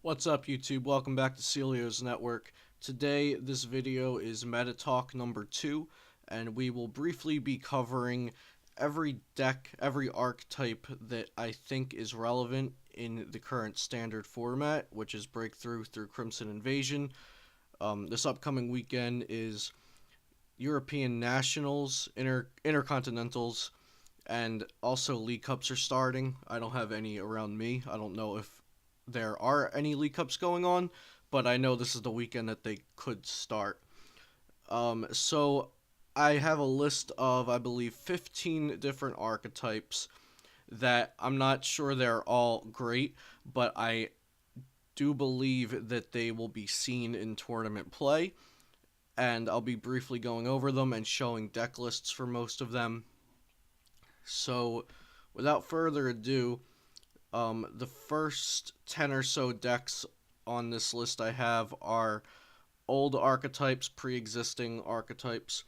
What's up, YouTube? Welcome back to Celio's Network. Today, this video is Meta Talk number 2, and we will briefly be covering every deck, every archetype that I think is relevant in the current standard format, which is Breakthrough through Crimson Invasion. This upcoming weekend is European Nationals, Intercontinentals, and also League Cups are starting. I don't have any around me. I don't know if there are any League Cups going on, but I know this is the weekend that they could start. So I have a list of, I believe, 15 different archetypes that I'm not sure they're all great, but I do believe that they will be seen in tournament play, and I'll be briefly going over them and showing deck lists for most of them. So, without further ado, the first 10 or so decks on this list I have are old archetypes, pre-existing archetypes.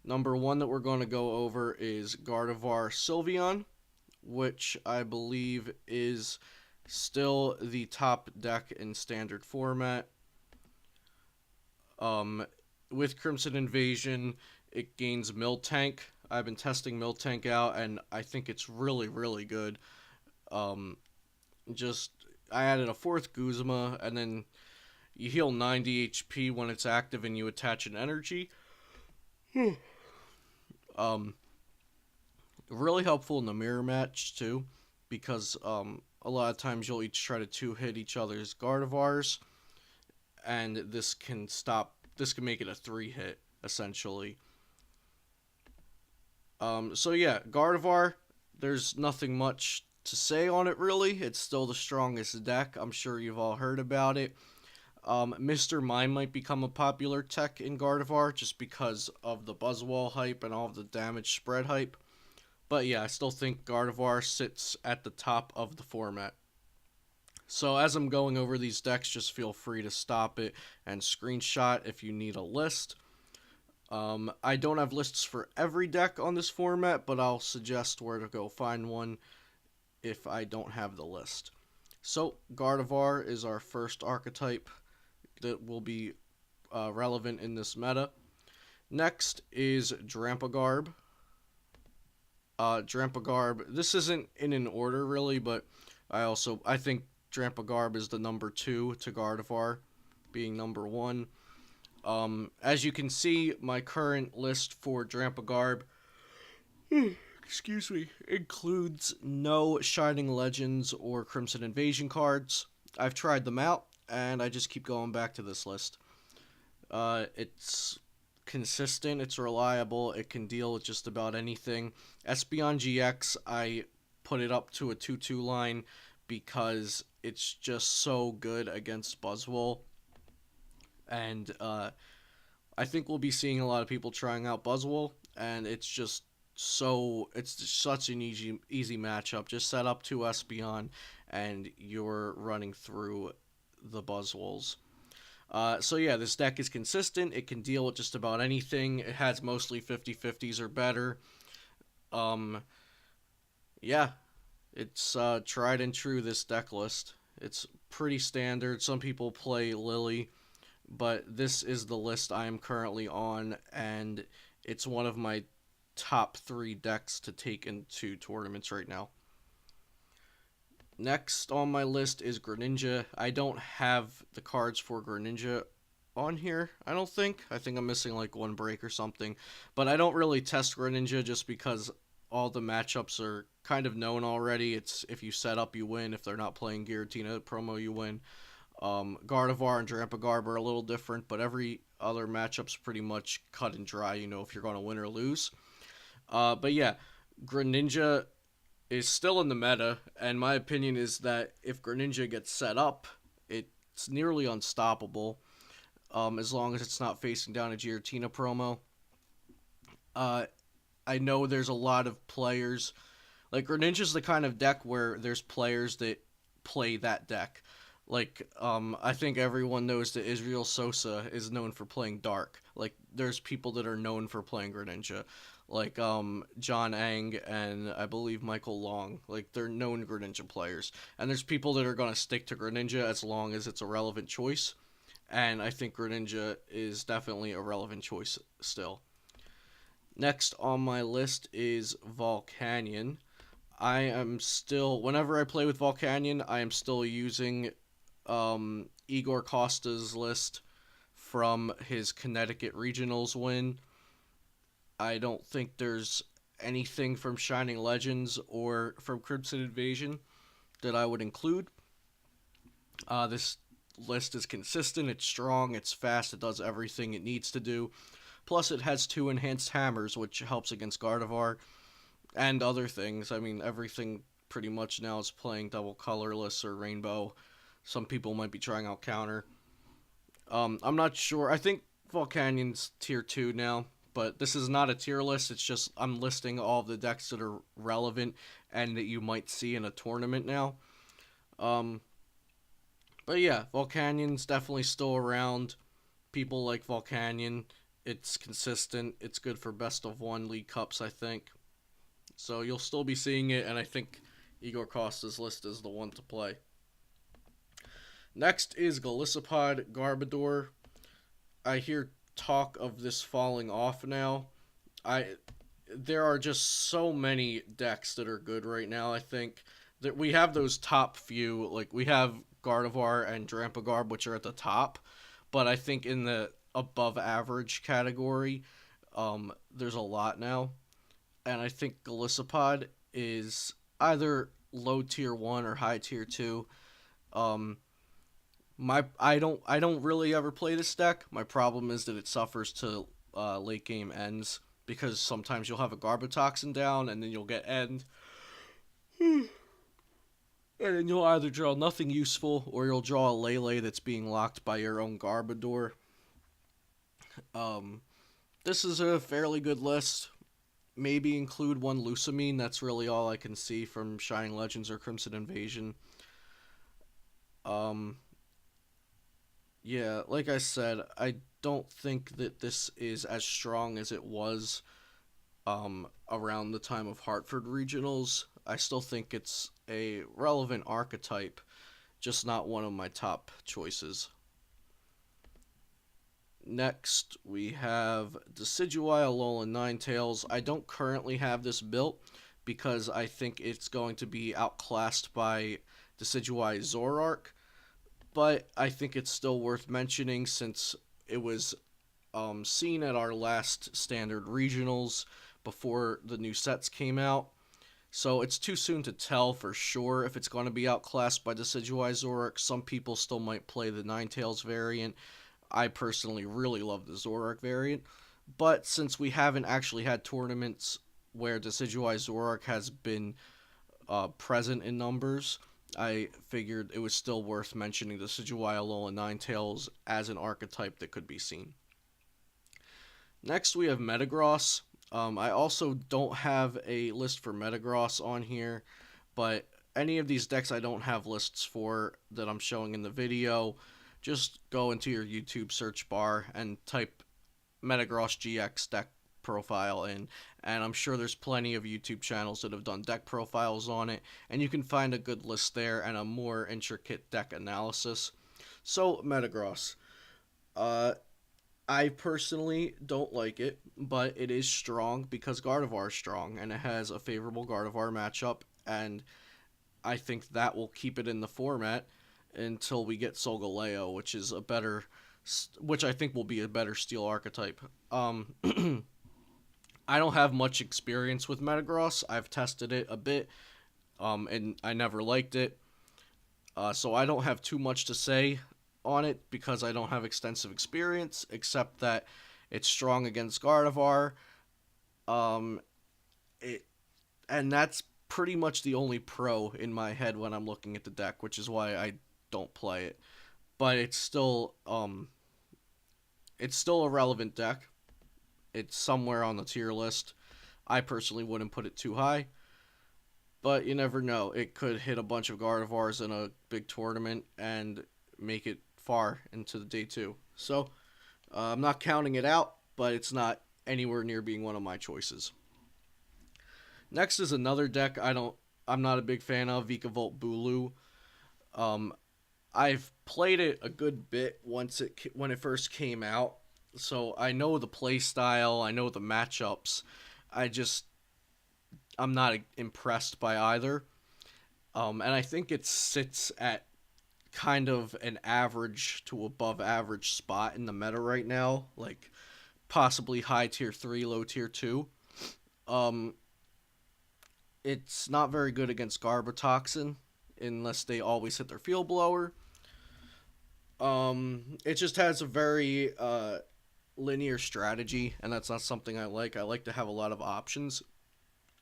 Number one that we're going to go over is Gardevoir Sylveon, which I believe is still the top deck in standard format. With Crimson Invasion, it gains Miltank. I've been testing Miltank out, and I think it's really, really good. Um, just I added a fourth Guzma, and then you heal 90 HP when it's active, and you attach an energy. um, Really helpful in the mirror match too, because a lot of times you'll each try to two-hit each other's Gardevoirs, and this can stop. This can make it a 3-hit essentially. So yeah, Gardevoir. There's nothing much to say on it really. It's still the strongest deck. I'm sure you've all heard about it. Mr. Mime might become a popular tech in Gardevoir just because of the Buzzwall hype and all of the damage spread hype. But yeah, I still think Gardevoir sits at the top of the format. So as I'm going over these decks, just feel free to stop it and screenshot if you need a list. I don't have lists for every deck on this format, but I'll suggest where to go find one if I don't have the list. So Gardevoir is our first archetype that will be relevant in this meta. Next is Drampa. Drampa. This isn't in an order really, but I think Drampa is the number 2 to Gardevoir, being number 1. As you can see, my current list for Drampa excuse me, includes no Shining Legends or Crimson Invasion cards. I've tried them out, and I just keep going back to this list. It's consistent, it's reliable, it can deal with just about anything. Espeon GX, I put it up to a 2-2 line because it's just so good against Buzzwole. And I think we'll be seeing a lot of people trying out Buzzwole, and it's just such an easy matchup. Just set up 2 Espeon, and you're running through the Buzzwoles. So yeah, this deck is consistent. It can deal with just about anything. It has mostly 50-50s or better. Yeah, it's tried and true, this deck list. It's pretty standard. Some people play Lily, but this is the list I am currently on, and it's one of my top 3 decks to take into tournaments right now. Next on my list is Greninja. I don't have the cards for Greninja on here, I don't think. I think I'm missing like one break or something. But I don't really test Greninja just because all the matchups are kind of known already. It's if you set up, you win. If they're not playing Giratina promo, you win. Gardevoir and Trampa are a little different, but every other matchup's pretty much cut and dry, you know, if you're going to win or lose. But yeah, Greninja is still in the meta, and my opinion is that if Greninja gets set up, it's nearly unstoppable, as long as it's not facing down a Giratina promo. I know there's a lot of players, like Greninja's the kind of deck where there's players that play that deck. Like, I think everyone knows that Israel Sosa is known for playing Dark. Like, there's people that are known for playing Greninja. like John Ang and I believe Michael Long. Like, they're known Greninja players. And there's people that are going to stick to Greninja as long as it's a relevant choice. And I think Greninja is definitely a relevant choice still. Next on my list is Volcanion. I am still, whenever I play with Volcanion, I am still using Igor Costa's list from his Connecticut Regionals win. I don't think there's anything from Shining Legends or from Crimson Invasion that I would include. This list is consistent, it's strong, it's fast, it does everything it needs to do. Plus, it has 2 enhanced hammers, which helps against Gardevoir and other things. I mean, everything pretty much now is playing double colorless or rainbow. Some people might be trying out counter. I'm not sure. I think Volcanion's tier 2 now, but this is not a tier list. It's just I'm listing all of the decks that are relevant and that you might see in a tournament now. But yeah, Volcanion's definitely still around. People like Volcanion. It's consistent. It's good for best of 1 League Cups, I think. So you'll still be seeing it, and I think Igor Costa's list is the one to play. Next is Golisopod Garbodor. I hear talk of this falling off now. There are just so many decks that are good right now. I think that we have those top few, like we have Gardevoir and Trampa Garb, which are at the top, but I think in the above average category, there's a lot now, and I think Golisopod is either low tier 1 or high tier 2. I don't really ever play this deck. My problem is that it suffers to late game ends, because sometimes you'll have a Garbotoxin down and then you'll get end. And then you'll either draw nothing useful or you'll draw a Lele that's being locked by your own Garbodor. This is a fairly good list. Maybe include 1 Lusamine. That's really all I can see from Shining Legends or Crimson Invasion. Yeah, like I said, I don't think that this is as strong as it was around the time of Hartford Regionals. I still think it's a relevant archetype, just not one of my top choices. Next, we have Decidua, Alolan Ninetales. I don't currently have this built because I think it's going to be outclassed by Decidua Zoroark, but I think it's still worth mentioning since it was seen at our last standard regionals before the new sets came out. So it's too soon to tell for sure if it's going to be outclassed by Decidua Zoroark. Some people still might play the Ninetales variant. I personally really love the Zoroark variant. But since we haven't actually had tournaments where Decidua Zoroark has been present in numbers, I figured it was still worth mentioning Decidua Alolan Ninetales as an archetype that could be seen. Next we have Metagross. I also don't have a list for Metagross on here, but any of these decks I don't have lists for that I'm showing in the video. Just go into your YouTube search bar and type Metagross GX deck profile in, and I'm sure there's plenty of YouTube channels that have done deck profiles on it, and you can find a good list there and a more intricate deck analysis. So, Metagross. I personally don't like it, but it is strong because Gardevoir is strong, and it has a favorable Gardevoir matchup, and I think that will keep it in the format until we get Solgaleo, which I think will be a better Steel archetype. I don't have much experience with Metagross. I've tested it a bit, and I never liked it. So I don't have too much to say on it because I don't have extensive experience, except that it's strong against Gardevoir. And that's pretty much the only pro in my head when I'm looking at the deck, which is why I don't play it. But it's still a relevant deck. It's somewhere on the tier list. I personally wouldn't put it too high, but you never know. It could hit a bunch of Gardevoirs in a big tournament and make it far into the day 2. So I'm not counting it out, but it's not anywhere near being one of my choices. Next is another deck I'm not a big fan of, Vikavolt Bulu. Um, I've played it a good bit when it first came out, so I know the play style, I know the matchups. I just I'm not impressed by either. And I think it sits at kind of an average to above average spot in the meta right now, like possibly high tier 3, low tier 2. Um, it's not very good against Garbotoxin unless they always hit their field blower. It just has a very linear strategy, and that's not something I like. I like to have a lot of options.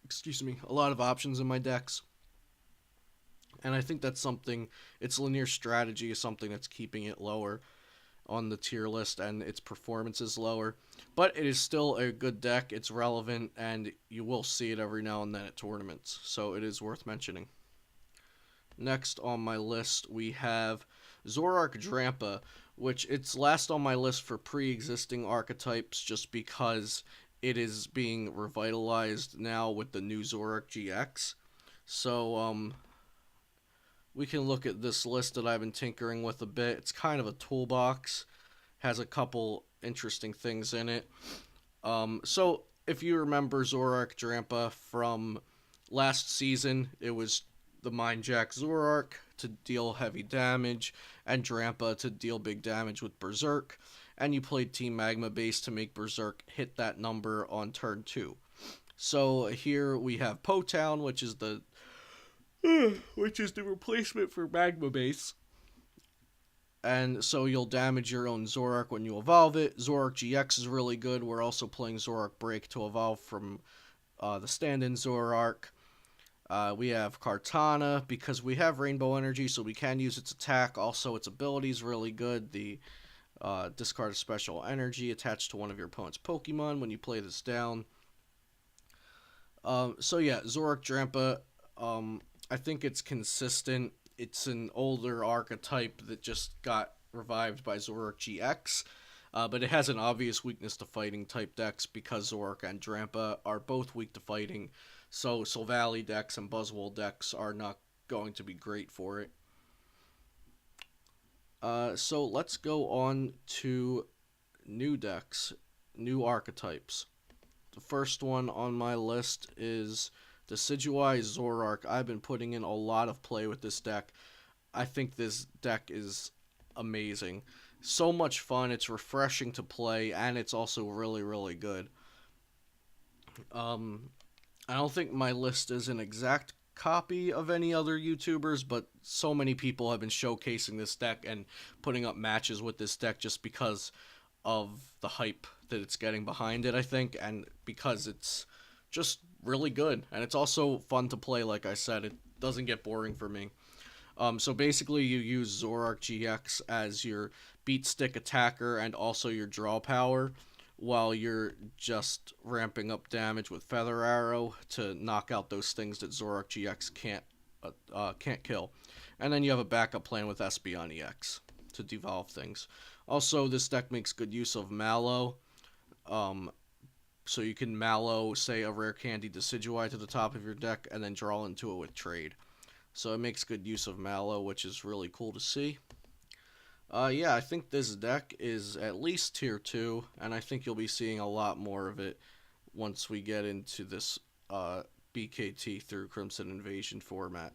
Excuse me, a lot of options in my decks. And I think that's something, its linear strategy is something that's keeping it lower on the tier list, and its performance is lower. But it is still a good deck, it's relevant, and you will see it every now and then at tournaments, so it is worth mentioning. Next on my list, we have Zorich Granpa, which it's last on my list for pre-existing archetypes just because it is being revitalized now with the new Zorich GX. So, we can look at this list that I've been tinkering with a bit. It's kind of a toolbox, has a couple interesting things in it. So if you remember Zorich Granpa from last season, it was the Mind Jack Zoroark to deal heavy damage, and Trampa to deal big damage with Berserk, and you played Team Magma base to make Berserk hit that number on turn 2. So here we have Potown, which is the replacement for Magma Base. And so you'll damage your own Zoroark when you evolve it. Zorich GX is really good. We're also playing Zoroark Break to evolve from the stand-in Zoroark. We have Kartana because we have Rainbow Energy, so we can use its attack. Also, its ability is really good. The discard a special energy attached to one of your opponent's Pokemon when you play this down. So yeah, Zorich Granpa, I think it's consistent. It's an older archetype that just got revived by Zorich GX, but it has an obvious weakness to fighting type decks because Zoroark and Trampa are both weak to fighting, so Silvally decks and Buswell decks are not going to be great for it. So let's go on to new decks, new archetypes. The first one on my list is decidua Zoroark. I've been putting in a lot of play with this deck. I think this deck is amazing. So much fun, it's refreshing to play, and it's also really, really good. I don't think my list is an exact copy of any other YouTubers, but so many people have been showcasing this deck and putting up matches with this deck just because of the hype that it's getting behind it, I think, and because it's just really good, and it's also fun to play. Like I said, it doesn't get boring for me. So basically you use Zorich GX as your beat stick attacker and also your draw power, while you're just ramping up damage with Feather Arrow to knock out those things that Zorich GX can't kill. And then you have a backup plan with Espeon EX to devolve things. Also, this deck makes good use of Mallow. So you can Mallow, say, a Rare Candy Decidueye to the top of your deck and then draw into it with trade. So it makes good use of Mallow, which is really cool to see. Yeah, I think this deck is at least tier 2, and I think you'll be seeing a lot more of it once we get into this BKT through Crimson Invasion format.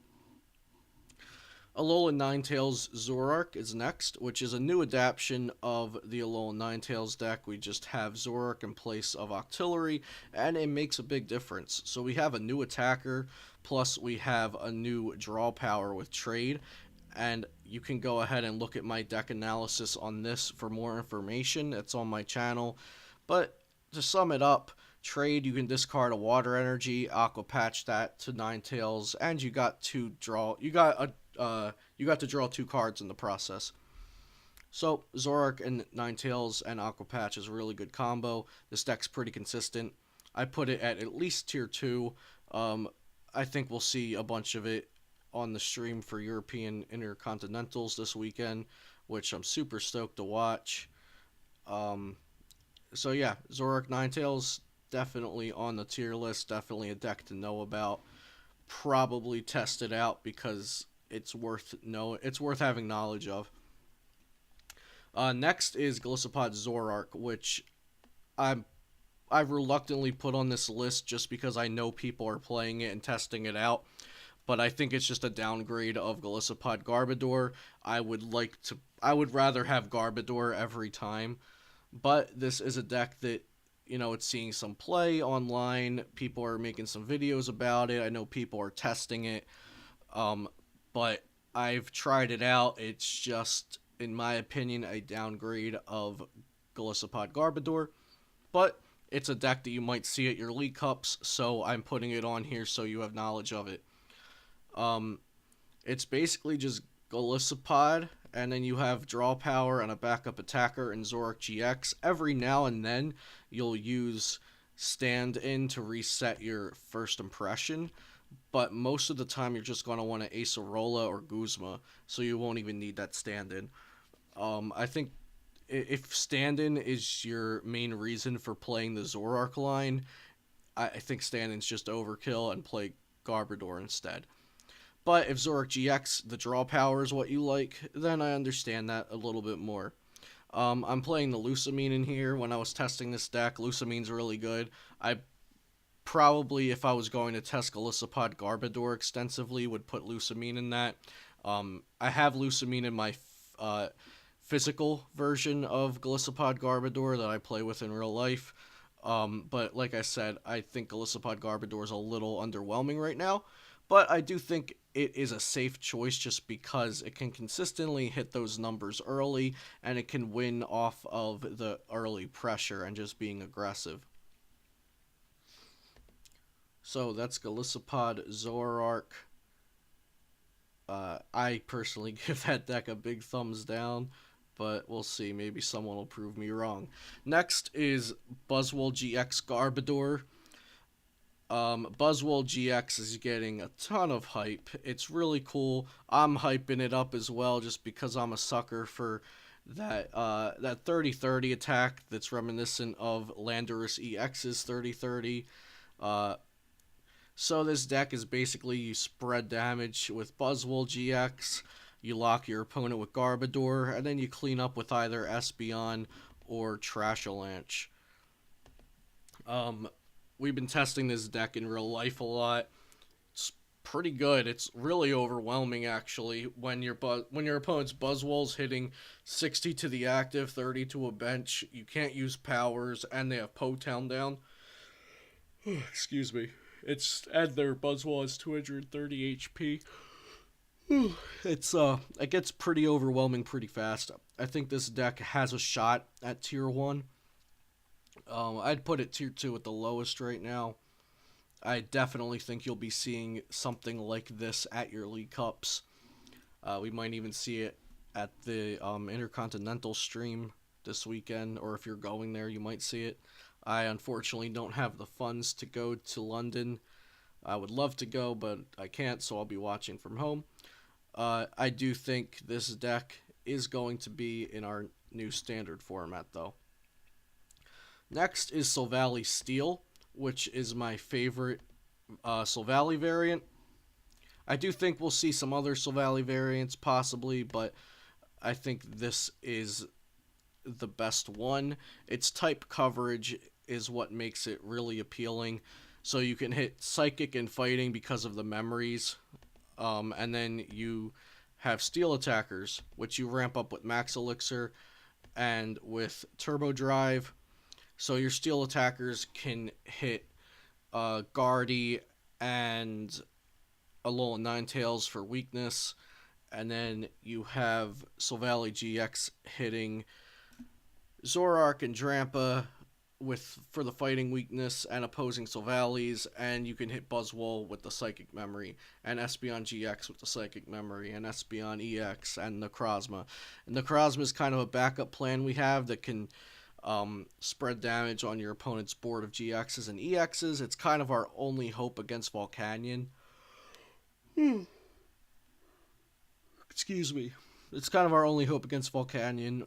Alolan Ninetales Zoroark is next, which is a new adaptation of the Alolan Ninetales deck. We just have Zoroark in place of Octillery, and it makes a big difference. So we have a new attacker, plus we have a new draw power with trade, and you can go ahead and look at my deck analysis on this for more information. It's on my channel. But to sum it up, trade, you can discard a water energy, aqua patch that to Ninetales, and you got to draw two cards in the process. So Zoroark and Ninetales and aqua patch is a really good combo. This deck's pretty consistent. I put it at least tier 2. I think we'll see a bunch of it on the stream for European Intercontinentals this weekend, which I'm super stoked to watch. So yeah, Zoroark Ninetales definitely on the tier list. Definitely a deck to know about. Probably test it out because it's worth having knowledge of. Next is Galissapod Zoroark, which I'm I've reluctantly put on this list just because I know people are playing it and testing it out. But I think it's just a downgrade of Galissapod Garbodor. I would rather have Garbodor every time. But this is a deck that, it's seeing some play online. People are making some videos about it. I know people are testing it. Um, but I've tried it out. It's just, in my opinion, a downgrade of Galissapod Garbodor. But it's a deck that you might see at your League Cups, so I'm putting it on here so you have knowledge of it. Um, it's basically just Galissapod, and then you have draw power and a backup attacker in Zorich GX. Every now and then, you'll use stand in to reset your first impression, but most of the time, you're just going to want to Acerola or Guzma, so you won't even need that stand in. I think if stand in is your main reason for playing the Zoroark line, I think stand in's just overkill and play Garbodor instead. But if Zorich GX, the draw power is what you like, then I understand that a little bit more. I'm playing the Lusamine in here. When I was testing this deck, Lusamine's really good. I probably, if I was going to test Galissapod Garbodor extensively, would put Lusamine in that. I have Lusamine in my physical version of Galissapod Garbodor that I play with in real life. But like I said, I think Galissapod Garbodor is a little underwhelming right now. But I do think it is a safe choice just because it can consistently hit those numbers early and it can win off of the early pressure and just being aggressive. So that's Galissapod Zoroark. I personally give that deck a big thumbs down, but we'll see. Maybe someone will prove me wrong. Next is Buswell GX Garbodor. Buswell GX is getting a ton of hype. It's really cool. I'm hyping it up as well just because I'm a sucker for that 30-30 attack that's reminiscent of Landorus EX's 30-30. So this deck is basically you spread damage with Buswell GX, you lock your opponent with Garbodor, and then you clean up with either Espeon or Trashalanche. We've been testing this deck in real life a lot. It's pretty good. It's really overwhelming actually when your opponent's Buzzwell's hitting 60 to the active, 30 to a bench. You can't use powers, and they have Potown down. Excuse me. And their Buzzwell has 230 HP. It gets pretty overwhelming pretty fast. I think this deck has a shot at tier 1. I'd put it tier 2 at the lowest right now. I definitely think you'll be seeing something like this at your League Cups. We might even see it at the Intercontinental stream this weekend, or if you're going there, you might see it. I unfortunately don't have the funds to go to London. I would love to go, but I can't, so I'll be watching from home. I do think this deck is going to be in our new standard format, though. Next is Silvally Steel, which is my favorite Silvally variant. I do think we'll see some other Silvally variants, possibly, but I think this is the best one. Its type coverage is what makes it really appealing. So you can hit Psychic and Fighting because of the memories. And then you have Steel attackers, which you ramp up with Max Elixir and with Turbo Drive. So your Steel attackers can hit Guardy and Alolan Ninetales for weakness. And then you have Silvally GX hitting Zoroark and Trampa for the fighting weakness and opposing Silvallies, and you can hit Buzzwole with the Psychic Memory, and Espeon GX with the Psychic Memory, and Espeon EX, and Necrozma. And Necrozma is kind of a backup plan we have that can spread damage on your opponent's board of GXs and EXs. It's kind of our only hope against Volcanion. Excuse me. It's kind of our only hope against Volcanion.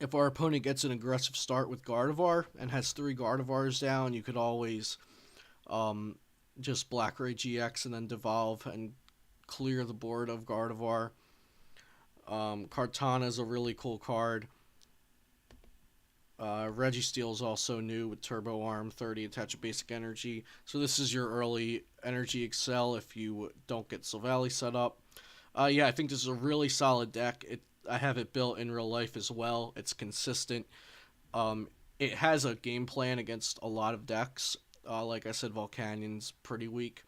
if our opponent gets an aggressive start with Gardevoir and has 3 Gardevoirs down, you could always um, just Black Ray GX and then devolve and clear the board of Gardevoir. Kartana is a really cool card. Registeel is also new with Turbo Arm, 30, attach a basic energy. So this is your early energy excel if you don't get Silvally set up. Yeah, I think this is a really solid deck. I have it built in real life as well. It's consistent. It has a game plan against a lot of decks. Like I said, Volcanion's pretty weak.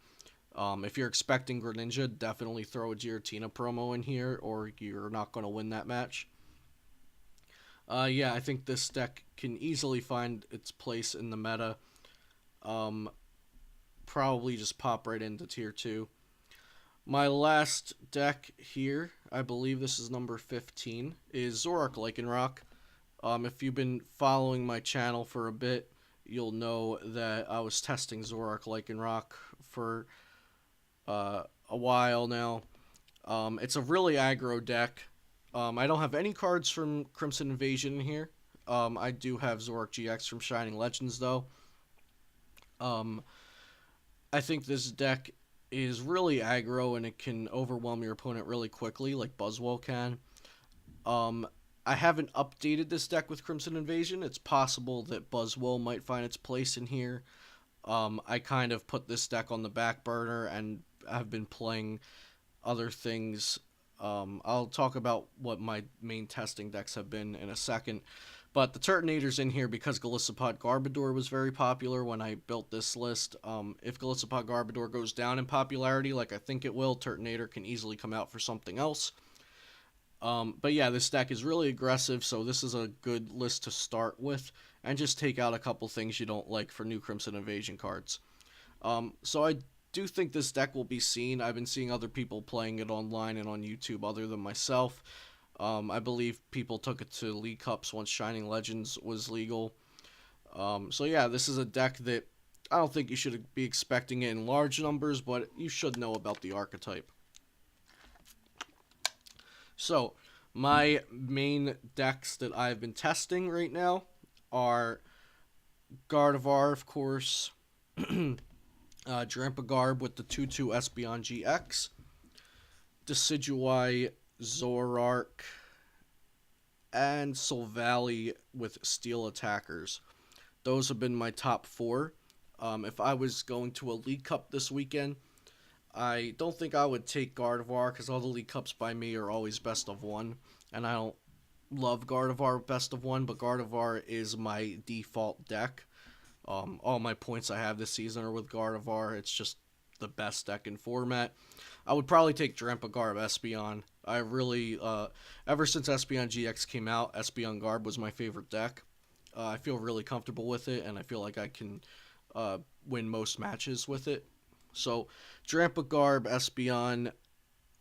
If you're expecting Greninja, definitely throw a Giratina promo in here, or you're not going to win that match. Yeah, I think this deck can easily find its place in the meta. Probably just pop right into tier 2. My last deck here, I believe this is number 15, is Zoroark Lycanroc. If you've been following my channel for a bit, you'll know that I was testing Zoroark Lycanroc for a while now. It's a really aggro deck. I don't have any cards from Crimson Invasion in here. I do have Zorich GX from Shining Legends, though. I think this deck is really aggro, and it can overwhelm your opponent really quickly, like Buswell can. I haven't updated this deck with Crimson Invasion. It's possible that Buswell might find its place in here. I kind of put this deck on the back burner, and I've been playing other things. I'll talk about what my main testing decks have been in a second. But the Turtonator's in here because Elise Pod was very popular when I built this list. If Elise Pod goes down in popularity, like I think it will, Turtonator can easily come out for something else. But yeah, this deck is really aggressive, so this is a good list to start with, and just take out a couple things you don't like for new Crimson Invasion cards. So I do think this deck will be seen. I've been seeing other people playing it online and on YouTube other than myself. I believe people took it to League Cups once Shining Legends was legal. So yeah, this is a deck that I don't think you should be expecting it in large numbers, but you should know about the archetype. So, my main decks that I've been testing right now are Gardevoir, of course, Trampa Garb with the 2/2 Espeon GX, Decidua, Zoroark, and Silvally with Steel Attackers. Those have been my top 4. If I was going to a League Cup this weekend, I don't think I would take Gardevoir because all the League Cups by me are always best of 1, and I don't love Gardevoir best of 1, but Gardevoir is my default deck. All my points I have this season are with Gardevoir. It's just the best deck in format. I would probably take Trampa Garb Espeon. I really, ever since Espeon GX came out, Espeon Garb was my favorite deck. I feel really comfortable with it, and I feel like I can win most matches with it. So, Trampa Garb Espeon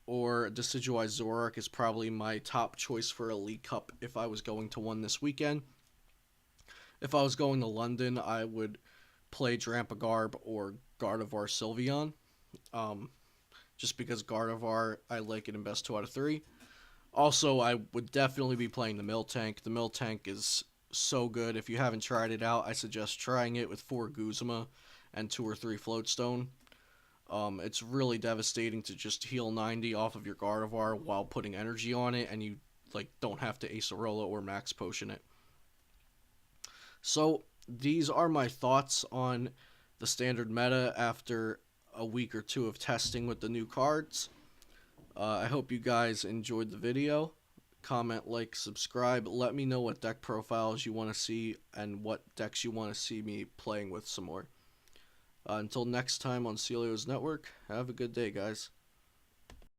or Decidua Zoroark is probably my top choice for a League Cup if I was going to one this weekend. If I was going to London, I would play Trampa Garb or Gardevoir Sylveon. Just because Gardevoir, I like it in best 2 out of 3. Also, I would definitely be playing the Miltank. The Miltank is so good. If you haven't tried it out, I suggest trying it with 4 Guzma and 2 or 3 Floatstone. It's really devastating to just heal 90 off of your Gardevoir while putting energy on it, and you don't have to Acerola or Max Potion it. So these are my thoughts on the standard meta after a week or 2 of testing with the new cards. I hope you guys enjoyed the video. Comment, like, subscribe. Let me know what deck profiles you want to see and what decks you want to see me playing with some more. Until next time on Celio's Network, have a good day, guys.